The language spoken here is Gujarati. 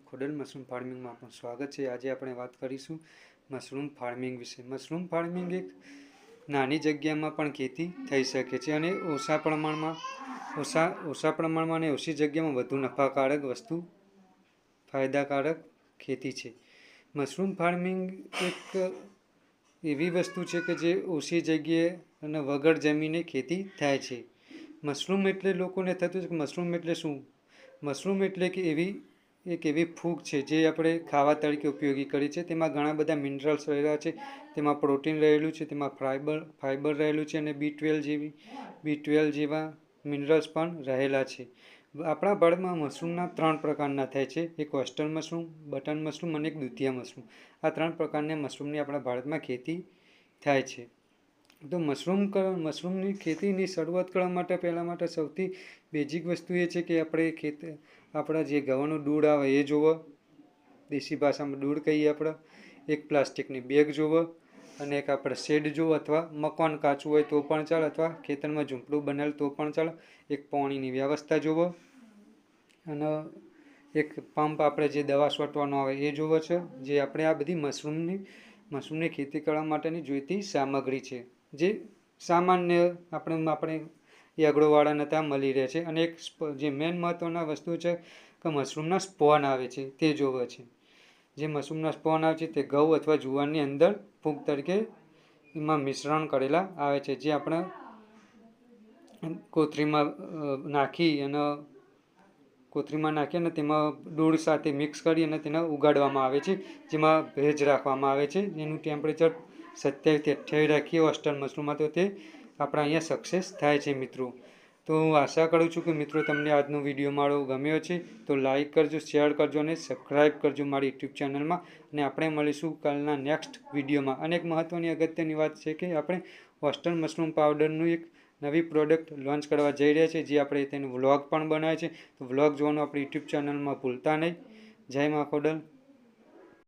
ખોડલ મશરૂમ ફાર્મિંગમાં આપનું સ્વાગત છે। આજે આપણે વાત કરીશું મશરૂમ ફાર્મિંગ વિશે। મશરૂમ ફાર્મિંગ એક નાની જગ્યામાં પણ ખેતી થઈ શકે છે અને ઓછા પ્રમાણમાં અને ઓછી જગ્યામાં વધુ નફાકારક ફાયદાકારક ખેતી છે। મશરૂમ ફાર્મિંગ એક એવી વસ્તુ છે કે જે ઓછી જગ્યાએ અને વગર જમીને ખેતી થાય છે। મશરૂમ એટલે લોકોને થતું છે કે મશરૂમ એટલે શું? મશરૂમ એટલે કે એક એવી ફૂગ છે જે આપણે ખાવા તરીકે ઉપયોગી કરી છે। તેમાં ઘણા બધા મિનરલ્સ રહેલા છે, તેમાં પ્રોટીન રહેલું છે, તેમાં ફાઇબર રહેલું છે અને બી12 જેવા મિનરલ્સ પણ રહેલા છે। આપણા ભારતમાં મશરૂમના 3 પ્રકારના થાય છે, એક વેસ્ટર્ન મશરૂમ, બટન મશરૂમ અને એક દુધિયા મશરૂમ। આ 3 પ્રકારના મશરૂમની આપણા ભારતમાં ખેતી થાય છે। તો મશરૂમની ખેતીની શરૂઆત કરવા માટે પહેલાં માટે સૌથી બેઝિક વસ્તુ એ છે કે આપણા જે ઘઉંનું દૂધ આવે એ જોવો, દેશી ભાષામાં દૂધ કહીએ આપણે, એક પ્લાસ્ટિકની બેગ જોવો અને એક આપણે શેડ જોવો, અથવા મકાન કાચું હોય તો પણ ચાલે, અથવા ખેતરમાં ઝૂંપડું બનેલ તો પણ ચાલે, એક પાણીની વ્યવસ્થા જોવો અને એક પંપ આપણે જે દવા છાંટવાનો આવે એ જોવો છે। જે આપણે આ બધી મશરૂમની ખેતી કરવા માટેની જોઈતી સામગ્રી છે, જે સામાન્ય આપણે એગ્રોવાળાને ત્યાં મળી રહે છે। અને એક જે મેન મહત્વના વસ્તુ છે કે મશરૂમના સ્પોન આવે છે તે જોવે છે। જે મશરૂમના સ્પોન આવે છે તે ઘઉં અથવા જુવારની અંદર ફૂગ તરીકે એમાં મિશ્રણ કરેલા આવે છે, જે આપણે કોથળીમાં નાખી અને તેમાં દૂધ સાથે મિક્સ કરી અને તેને ઉગાડવામાં આવે છે, જેમાં ભેજ રાખવામાં આવે છે। એનું ટેમ્પરેચર 27 થી 28 રાખીએ વેસ્ટર્ન મશરૂમમાં તો તે આપણા અહીંયા સક્સેસ થાય છે મિત્રો। તો હું આશા કરું છું કે મિત્રો તમને આજનો વિડીયો મારો ગમ્યો છે તો લાઈક કરજો, શેર કરજો અને સબસ્ક્રાઈબ કરજો મારી યુટ્યુબ ચેનલમાં। અને આપણે મળીશું કાલના નેક્સ્ટ વિડીયોમાં। અને એક મહત્વની અગત્યની વાત છે કે આપણે વેસ્ટર્ન મશરૂમ પાવડરનું એક નવી પ્રોડક્ટ લોન્ચ કરવા જઈ રહ્યા છીએ, જે આપણે તેનું વ્લોગ પણ બનાવે છે। તો વ્લોગ જોવાનું આપણી યુટ્યુબ ચેનલમાં ભૂલતા નહીં। જય મા ખોડલ।